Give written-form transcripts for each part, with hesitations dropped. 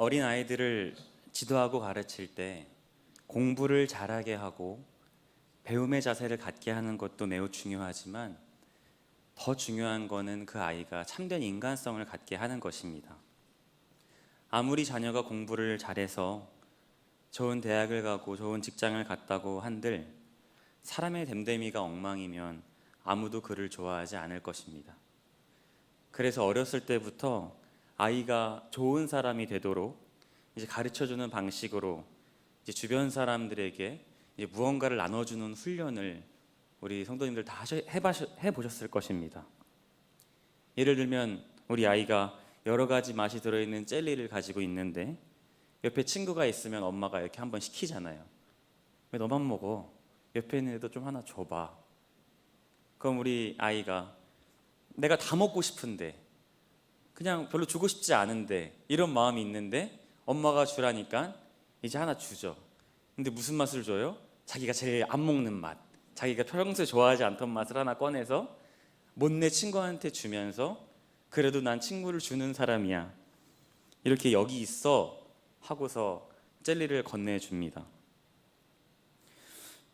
어린 아이들을 지도하고 가르칠 때 공부를 잘하게 하고 배움의 자세를 갖게 하는 것도 매우 중요하지만 더 중요한 것은 그 아이가 참된 인간성을 갖게 하는 것입니다. 아무리 자녀가 공부를 잘해서 좋은 대학을 가고 좋은 직장을 갔다고 한들 사람의 됨됨이가 엉망이면 아무도 그를 좋아하지 않을 것입니다. 그래서 어렸을 때부터 아이가 좋은 사람이 되도록 이제 가르쳐주는 방식으로 이제 주변 사람들에게 이제 무언가를 나눠주는 훈련을 우리 성도님들 다 해보셨을 것입니다. 예를 들면 우리 아이가 여러 가지 맛이 들어있는 젤리를 가지고 있는데 옆에 친구가 있으면 엄마가 이렇게 한번 시키잖아요. 왜 너만 먹어? 옆에 있는 애도 좀 하나 줘봐. 그럼 우리 아이가 내가 다 먹고 싶은데 그냥 별로 주고 싶지 않은데 이런 마음이 있는데 엄마가 주라니까 이제 하나 주죠. 근데 무슨 맛을 줘요? 자기가 제일 안 먹는 맛, 자기가 평소에 좋아하지 않던 맛을 하나 꺼내서 못내 친구한테 주면서 그래도 난 친구를 주는 사람이야 이렇게 여기 있어 하고서 젤리를 건네줍니다.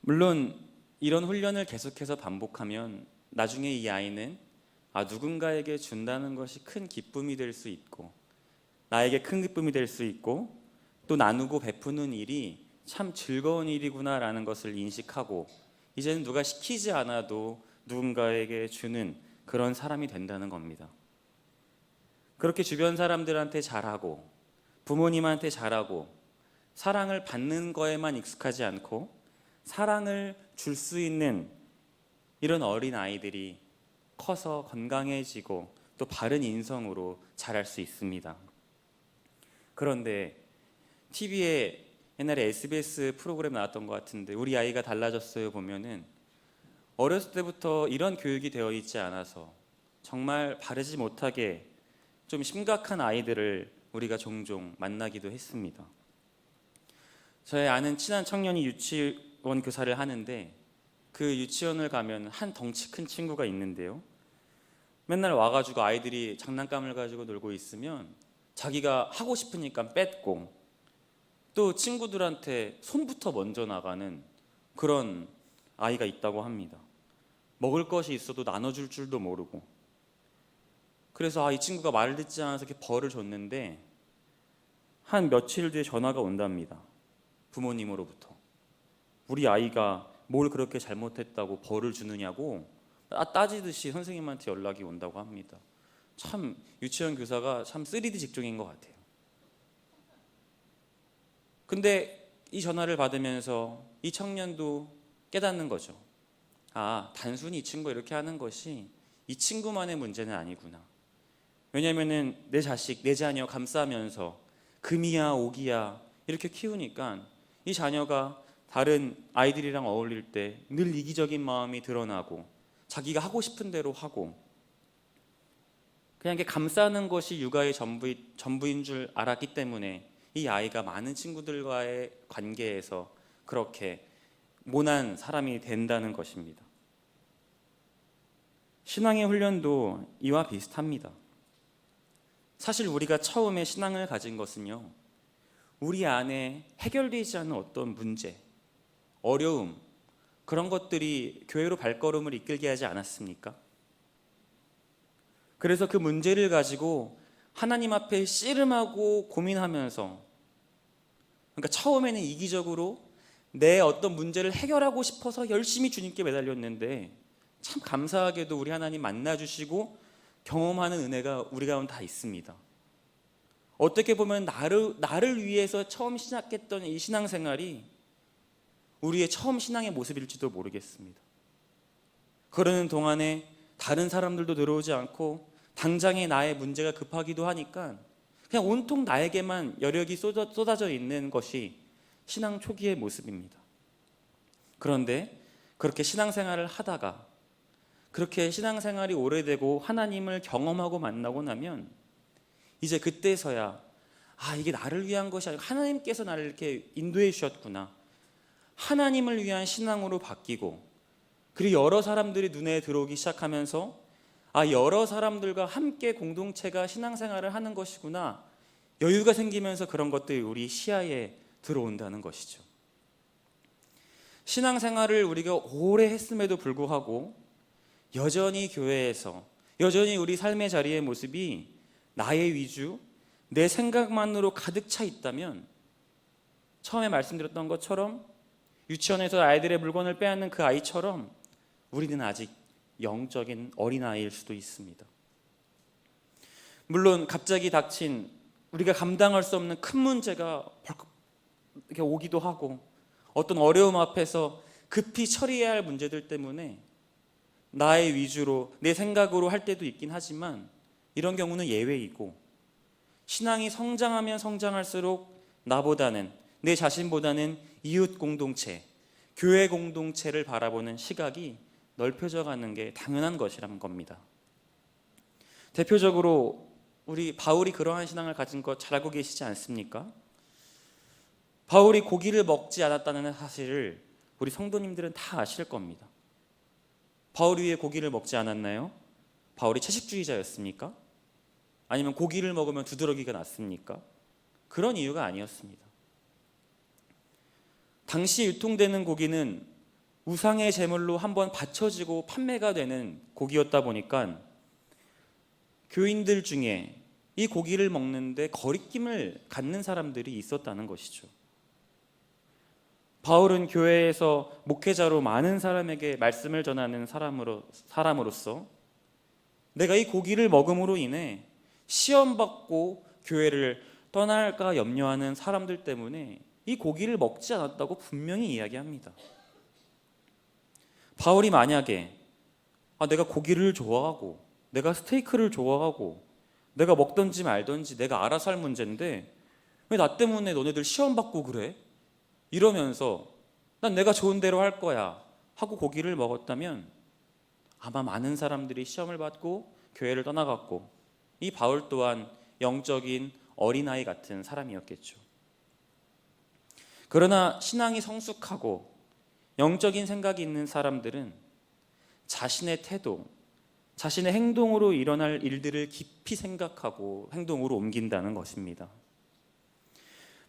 물론 이런 훈련을 계속해서 반복하면 나중에 이 아이는 누군가에게 준다는 것이 큰 기쁨이 될 수 있고 나에게 큰 기쁨이 될 수 있고 또 나누고 베푸는 일이 참 즐거운 일이구나라는 것을 인식하고 이제는 누가 시키지 않아도 누군가에게 주는 그런 사람이 된다는 겁니다. 그렇게 주변 사람들한테 잘하고 부모님한테 잘하고 사랑을 받는 거에만 익숙하지 않고 사랑을 줄 수 있는 이런 어린 아이들이 커서 건강해지고 또 바른 인성으로 자랄 수 있습니다. 그런데 TV에 옛날에 SBS 프로그램 나왔던 것 같은데 우리 아이가 달라졌어요 보면은 어렸을 때부터 이런 교육이 되어 있지 않아서 정말 바르지 못하게 좀 심각한 아이들을 우리가 종종 만나기도 했습니다. 저의 아는 친한 청년이 유치원 교사를 하는데 그 유치원을 가면 한 덩치 큰 친구가 있는데요. 맨날 와가지고 아이들이 장난감을 가지고 놀고 있으면 자기가 하고 싶으니까 뺏고 또 친구들한테 손부터 먼저 나가는 그런 아이가 있다고 합니다. 먹을 것이 있어도 나눠줄 줄도 모르고 그래서 이 친구가 말을 듣지 않아서 이렇게 벌을 줬는데 한 며칠 뒤에 전화가 온답니다. 부모님으로부터. 우리 아이가 뭘 그렇게 잘못했다고 벌을 주느냐고 따지듯이 선생님한테 연락이 온다고 합니다. 참 유치원 교사가 참 3D 직종인 것 같아요. 근데 이 전화를 받으면서 이 청년도 깨닫는 거죠. 단순히 이 친구가 이렇게 하는 것이 이 친구만의 문제는 아니구나. 왜냐하면 내 자식, 내 자녀 감싸면서 금이야 오기야 이렇게 키우니까 이 자녀가 다른 아이들이랑 어울릴 때 늘 이기적인 마음이 드러나고 자기가 하고 싶은 대로 하고 그냥 이렇게 감싸는 것이 육아의 전부인 줄 알았기 때문에 이 아이가 많은 친구들과의 관계에서 그렇게 모난 사람이 된다는 것입니다. 신앙의 훈련도 이와 비슷합니다. 사실 우리가 처음에 신앙을 가진 것은요, 우리 안에 해결되지 않은 어떤 문제, 어려움, 그런 것들이 교회로 발걸음을 이끌게 하지 않았습니까? 그래서 그 문제를 가지고 하나님 앞에 씨름하고 고민하면서, 그러니까 처음에는 이기적으로 내 어떤 문제를 해결하고 싶어서 열심히 주님께 매달렸는데 참 감사하게도 우리 하나님 만나주시고 경험하는 은혜가 우리 가운데 다 있습니다. 어떻게 보면 나를 위해서 처음 시작했던 이 신앙생활이 우리의 처음 신앙의 모습일지도 모르겠습니다. 그러는 동안에 다른 사람들도 들어오지 않고 당장에 나의 문제가 급하기도 하니까 그냥 온통 나에게만 여력이 쏟아져 있는 것이 신앙 초기의 모습입니다. 그런데 그렇게 신앙생활을 하다가 그렇게 신앙생활이 오래되고 하나님을 경험하고 만나고 나면 이제 그때서야 이게 나를 위한 것이 아니고 하나님께서 나를 이렇게 인도해 주셨구나. 하나님을 위한 신앙으로 바뀌고 그리고 여러 사람들이 눈에 들어오기 시작하면서 여러 사람들과 함께 공동체가 신앙생활을 하는 것이구나. 여유가 생기면서 그런 것들이 우리 시야에 들어온다는 것이죠. 신앙생활을 우리가 오래 했음에도 불구하고 여전히 교회에서, 여전히 우리 삶의 자리의 모습이 나의 위주, 내 생각만으로 가득 차 있다면, 처음에 말씀드렸던 것처럼 유치원에서 아이들의 물건을 빼앗는 그 아이처럼 우리는 아직 영적인 어린아이일 수도 있습니다. 물론 갑자기 닥친 우리가 감당할 수 없는 큰 문제가 벌컥 이렇게 오기도 하고, 어떤 어려움 앞에서 급히 처리해야 할 문제들 때문에 나의 위주로 내 생각으로 할 때도 있긴 하지만, 이런 경우는 예외이고, 신앙이 성장하면 성장할수록 나보다는, 내 자신보다는 이웃 공동체, 교회 공동체를 바라보는 시각이 넓혀져 가는 게 당연한 것이라는 겁니다. 대표적으로 우리 바울이 그러한 신앙을 가진 것 잘 알고 계시지 않습니까? 바울이 고기를 먹지 않았다는 사실을 우리 성도님들은 다 아실 겁니다. 바울이 왜 고기를 먹지 않았나요? 바울이 채식주의자였습니까? 아니면 고기를 먹으면 두드러기가 났습니까? 그런 이유가 아니었습니다. 당시 유통되는 고기는 우상의 제물로 한번 바쳐지고 판매가 되는 고기였다 보니까 교인들 중에 이 고기를 먹는데 거리낌을 갖는 사람들이 있었다는 것이죠. 바울은 교회에서 목회자로 많은 사람에게 말씀을 전하는 사람으로서 내가 이 고기를 먹음으로 인해 시험받고 교회를 떠날까 염려하는 사람들 때문에 이 고기를 먹지 않았다고 분명히 이야기합니다. 바울이 만약에 내가 고기를 좋아하고 내가 스테이크를 좋아하고 내가 먹던지 말던지 내가 알아서 할 문제인데 왜 나 때문에 너네들 시험받고 그래? 이러면서 난 내가 좋은 대로 할 거야 하고 고기를 먹었다면 아마 많은 사람들이 시험을 받고 교회를 떠나갔고, 이 바울 또한 영적인 어린아이 같은 사람이었겠죠. 그러나 신앙이 성숙하고 영적인 생각이 있는 사람들은 자신의 태도, 자신의 행동으로 일어날 일들을 깊이 생각하고 행동으로 옮긴다는 것입니다.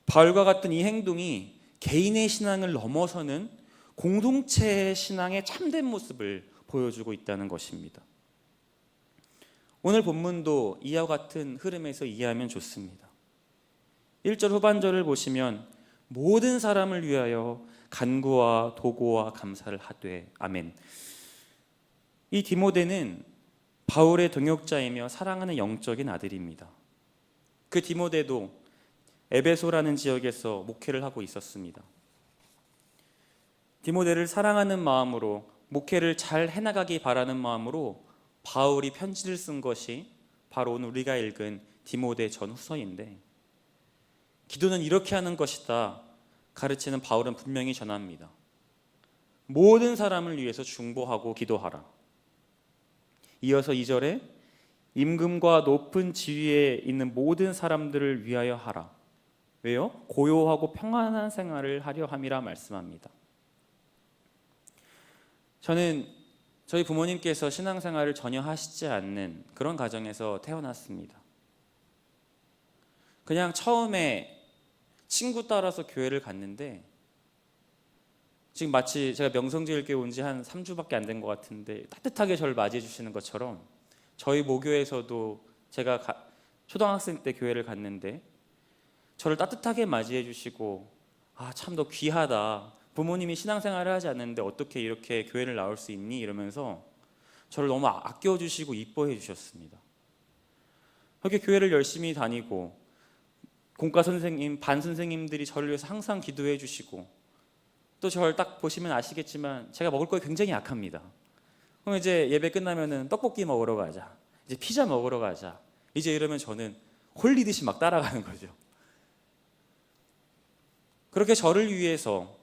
바울과 같은 이 행동이 개인의 신앙을 넘어서는 공동체의 신앙의 참된 모습을 보여주고 있다는 것입니다. 오늘 본문도 이와 같은 흐름에서 이해하면 좋습니다. 1절 후반절을 보시면 모든 사람을 위하여 간구와 도고와 감사를 하되 아멘. 이 디모데는 바울의 동역자이며 사랑하는 영적인 아들입니다. 그 디모데도 에베소라는 지역에서 목회를 하고 있었습니다. 디모데를 사랑하는 마음으로, 목회를 잘 해나가기 바라는 마음으로 바울이 편지를 쓴 것이 바로 오늘 우리가 읽은 디모데 전후서인데, 기도는 이렇게 하는 것이다 가르치는 바울은 분명히 전합니다. 모든 사람을 위해서 중보하고 기도하라. 이어서 2절에 임금과 높은 지위에 있는 모든 사람들을 위하여 하라. 왜요? 고요하고 평안한 생활을 하려 함이라 말씀합니다. 저는 저희 부모님께서 신앙생활을 전혀 하시지 않는 그런 가정에서 태어났습니다. 그냥 처음에 친구 따라서 교회를 갔는데, 지금 마치 제가 명성지을교회 온 지 한 3주밖에 안 된 것 같은데 따뜻하게 저를 맞이해 주시는 것처럼, 저희 모교에서도 제가 초등학생 때 교회를 갔는데 저를 따뜻하게 맞이해 주시고, 참 너 귀하다, 부모님이 신앙생활을 하지 않는데 어떻게 이렇게 교회를 나올 수 있니? 이러면서 저를 너무 아껴주시고 이뻐해 주셨습니다. 그렇게 교회를 열심히 다니고 공과 선생님, 반 선생님들이 저를 위해서 항상 기도해 주시고, 또 저를 딱 보시면 아시겠지만 제가 먹을 거에 굉장히 약합니다. 그럼 이제 예배 끝나면은 떡볶이 먹으러 가자, 이제 피자 먹으러 가자, 이제 이러면 저는 홀리듯이 막 따라가는 거죠. 그렇게 저를 위해서,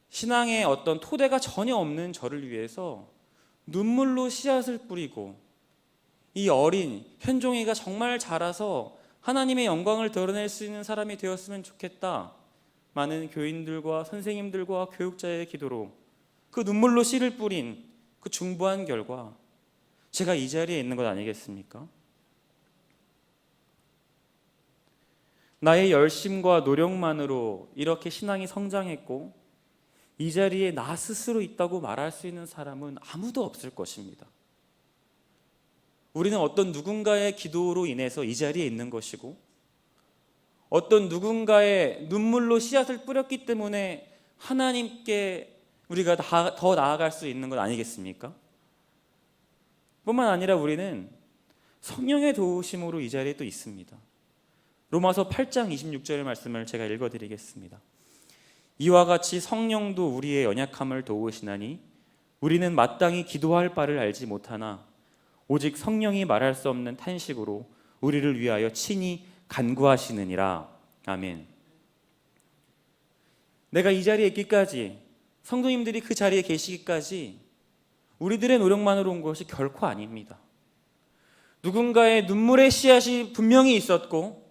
신앙의 어떤 토대가 전혀 없는 저를 위해서 눈물로 씨앗을 뿌리고, 이 어린 현종이가 정말 자라서 하나님의 영광을 드러낼 수 있는 사람이 되었으면 좋겠다, 많은 교인들과 선생님들과 교육자의 기도로 그 눈물로 씨를 뿌린 그 중보한 결과 제가 이 자리에 있는 것 아니겠습니까? 나의 열심과 노력만으로 이렇게 신앙이 성장했고 이 자리에 나 스스로 있다고 말할 수 있는 사람은 아무도 없을 것입니다. 우리는 어떤 누군가의 기도로 인해서 이 자리에 있는 것이고 어떤 누군가의 눈물로 씨앗을 뿌렸기 때문에 하나님께 우리가 더 나아갈 수 있는 것 아니겠습니까? 뿐만 아니라 우리는 성령의 도우심으로 이 자리에 또 있습니다. 로마서 8장 26절의 말씀을 제가 읽어드리겠습니다. 이와 같이 성령도 우리의 연약함을 도우시나니 우리는 마땅히 기도할 바를 알지 못하나 오직 성령이 말할 수 없는 탄식으로 우리를 위하여 친히 간구하시느니라. 아멘. 내가 이 자리에 있기까지, 성도님들이 그 자리에 계시기까지 우리들의 노력만으로 온 것이 결코 아닙니다. 누군가의 눈물의 씨앗이 분명히 있었고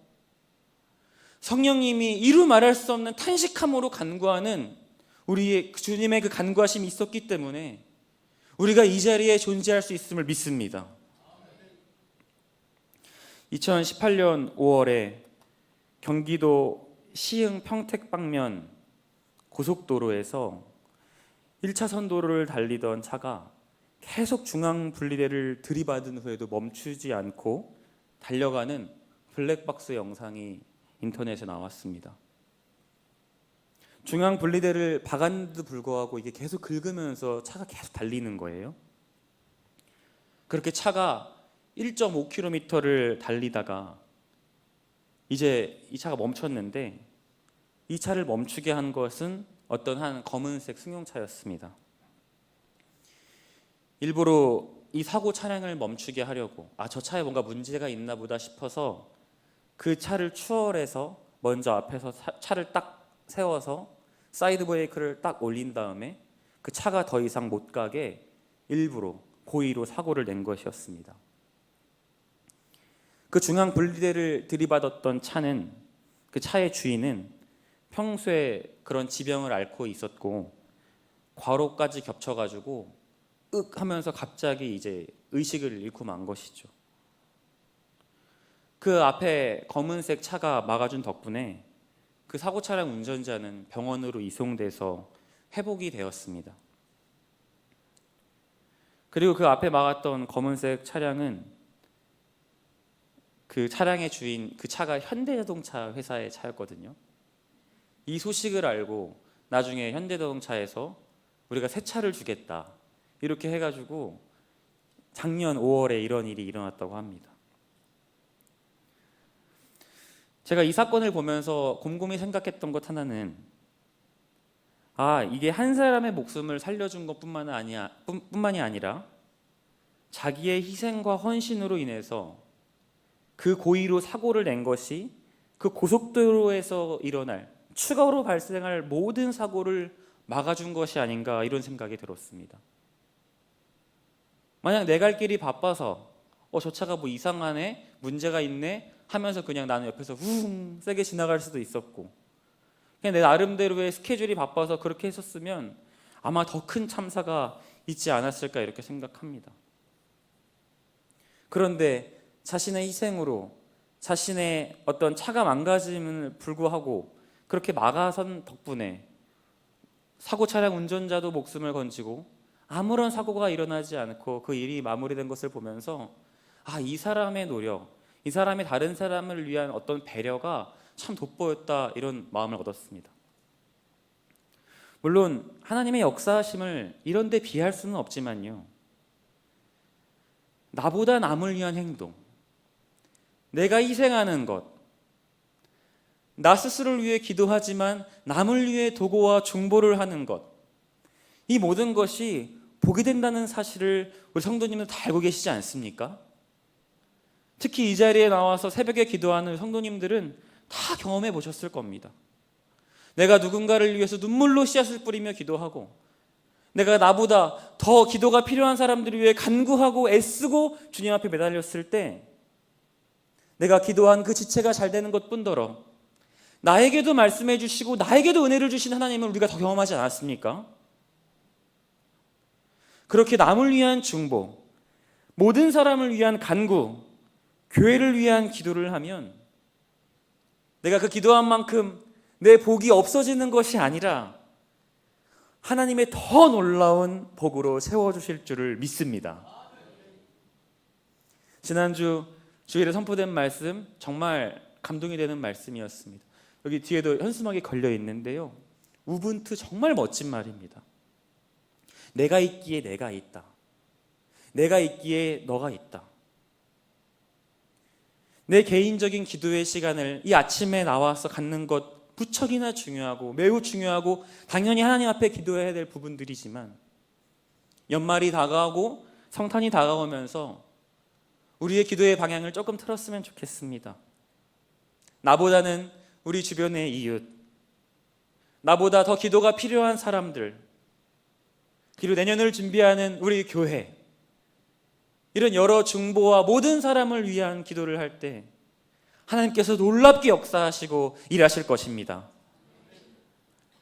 성령님이 이루 말할 수 없는 탄식함으로 간구하는 우리의 주님의 그 간구하심이 있었기 때문에 우리가 이 자리에 존재할 수 있음을 믿습니다. 2018년 5월에 경기도 시흥 평택 방면 고속도로에서 1차선 도로를 달리던 차가 계속 중앙 분리대를 들이받은 후에도 멈추지 않고 달려가는 블랙박스 영상이 인터넷에 나왔습니다. 중앙 분리대를 박았는데도 불구하고 이게 계속 긁으면서 차가 계속 달리는 거예요. 그렇게 차가 1.5km를 달리다가 이제 이 차가 멈췄는데 이 차를 멈추게 한 것은 어떤 한 검은색 승용차였습니다. 일부러 이 사고 차량을 멈추게 하려고 저 차에 뭔가 문제가 있나 보다 싶어서 그 차를 추월해서 먼저 앞에서 차를 딱 세워서 사이드 브레이크를 딱 올린 다음에 그 차가 더 이상 못 가게 일부러 고의로 사고를 낸 것이었습니다. 그 중앙 분리대를 들이받았던 차는, 그 차의 주인은 평소에 그런 지병을 앓고 있었고 과로까지 겹쳐가지고 윽 하면서 갑자기 이제 의식을 잃고 만 것이죠. 그 앞에 검은색 차가 막아준 덕분에 그 사고 차량 운전자는 병원으로 이송돼서 회복이 되었습니다. 그리고 그 앞에 막았던 검은색 차량은 그 차량의 주인, 그 차가 현대자동차 회사의 차였거든요. 이 소식을 알고 나중에 현대자동차에서 우리가 새 차를 주겠다 이렇게 해가지고 작년 5월에 이런 일이 일어났다고 합니다. 제가 이 사건을 보면서 곰곰이 생각했던 것 하나는 이게 한 사람의 목숨을 살려준 것뿐만이 아니라 자기의 희생과 헌신으로 인해서 그 고의로 사고를 낸 것이 그 고속도로에서 일어날 추가로 발생할 모든 사고를 막아준 것이 아닌가 이런 생각이 들었습니다. 만약 내 갈 길이 바빠서 저 차가 뭐 이상하네, 문제가 있네 하면서 그냥 나는 옆에서 웅 세게 지나갈 수도 있었고 그냥 내 나름대로의 스케줄이 바빠서 그렇게 했었으면 아마 더 큰 참사가 있지 않았을까 이렇게 생각합니다. 그런데 자신의 희생으로 자신의 어떤 차가 망가짐을 불구하고 그렇게 막아선 덕분에 사고 차량 운전자도 목숨을 건지고 아무런 사고가 일어나지 않고 그 일이 마무리된 것을 보면서 이 사람의 노력, 이 사람이 다른 사람을 위한 어떤 배려가 참 돋보였다 이런 마음을 얻었습니다. 물론 하나님의 역사하심을 이런 데 비할 수는 없지만요, 나보다 남을 위한 행동, 내가 희생하는 것, 나 스스로를 위해 기도하지만 남을 위해 도구와 중보를 하는 것, 이 모든 것이 복이 된다는 사실을 우리 성도님들 다 알고 계시지 않습니까? 특히 이 자리에 나와서 새벽에 기도하는 성도님들은 다 경험해 보셨을 겁니다. 내가 누군가를 위해서 눈물로 씨앗을 뿌리며 기도하고 내가 나보다 더 기도가 필요한 사람들을 위해 간구하고 애쓰고 주님 앞에 매달렸을 때 내가 기도한 그 지체가 잘 되는 것뿐더러 나에게도 말씀해 주시고 나에게도 은혜를 주신 하나님을 우리가 더 경험하지 않았습니까? 그렇게 남을 위한 중보, 모든 사람을 위한 간구, 교회를 위한 기도를 하면 내가 그 기도한 만큼 내 복이 없어지는 것이 아니라 하나님의 더 놀라운 복으로 채워주실 줄을 믿습니다. 지난주 주일에 선포된 말씀 정말 감동이 되는 말씀이었습니다. 여기 뒤에도 현수막이 걸려 있는데요, 우분투 정말 멋진 말입니다. 내가 있기에 내가 있다. 내가 있기에 너가 있다. 내 개인적인 기도의 시간을 이 아침에 나와서 갖는 것 무척이나 중요하고 매우 중요하고 당연히 하나님 앞에 기도해야 될 부분들이지만, 연말이 다가오고 성탄이 다가오면서 우리의 기도의 방향을 조금 틀었으면 좋겠습니다. 나보다는 우리 주변의 이웃, 나보다 더 기도가 필요한 사람들, 그리고 내년을 준비하는 우리 교회, 이런 여러 중보와 모든 사람을 위한 기도를 할 때 하나님께서 놀랍게 역사하시고 일하실 것입니다.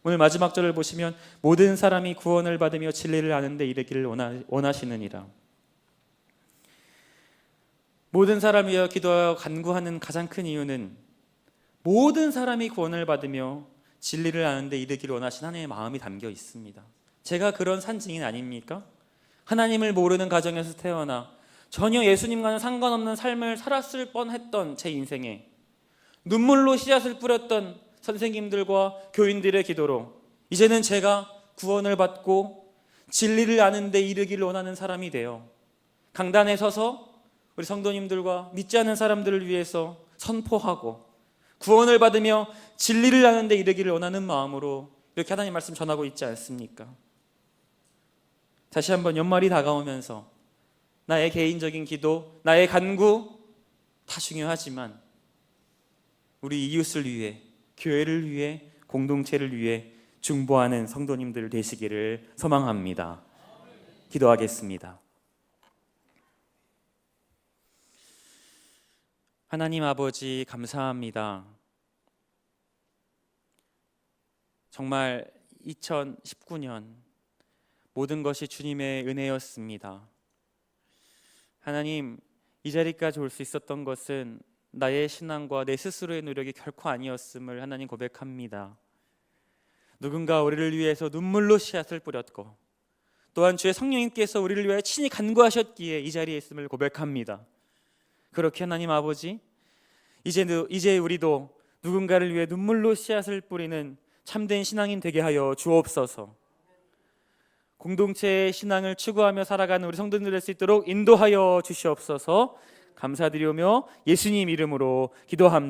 오늘 마지막 절을 보시면 모든 사람이 구원을 받으며 진리를 아는 데 이르기를 원하시느니라. 모든 사람을 위하여 기도하여 간구하는 가장 큰 이유는 모든 사람이 구원을 받으며 진리를 아는 데 이르기를 원하시는 하나님의 마음이 담겨 있습니다. 제가 그런 산증인 아닙니까? 하나님을 모르는 가정에서 태어나 전혀 예수님과는 상관없는 삶을 살았을 뻔했던 제 인생에 눈물로 씨앗을 뿌렸던 선생님들과 교인들의 기도로 이제는 제가 구원을 받고 진리를 아는 데 이르기를 원하는 사람이 되어 강단에 서서 우리 성도님들과 믿지 않는 사람들을 위해서 선포하고 구원을 받으며 진리를 아는 데 이르기를 원하는 마음으로 이렇게 하나님 말씀 전하고 있지 않습니까? 다시 한번 연말이 다가오면서 나의 개인적인 기도, 나의 간구 다 중요하지만 우리 이웃을 위해, 교회를 위해, 공동체를 위해 중보하는 성도님들 되시기를 소망합니다. 기도하겠습니다. 하나님 아버지, 감사합니다. 정말 2019년 모든 것이 주님의 은혜였습니다. 하나님, 이 자리까지 올 수 있었던 것은 나의 신앙과 내 스스로의 노력이 결코 아니었음을 하나님 고백합니다. 누군가 우리를 위해서 눈물로 씨앗을 뿌렸고 또한 주의 성령님께서 우리를 위하여 친히 간구하셨기에 이 자리에 있음을 고백합니다. 그렇게 하나님 아버지, 이제 우리도 누군가를 위해 눈물로 씨앗을 뿌리는 참된 신앙인 되게 하여 주옵소서. 공동체의 신앙을 추구하며 살아가는 우리 성도들 될 수 있도록 인도하여 주시옵소서. 감사드리오며 예수님 이름으로 기도합니다.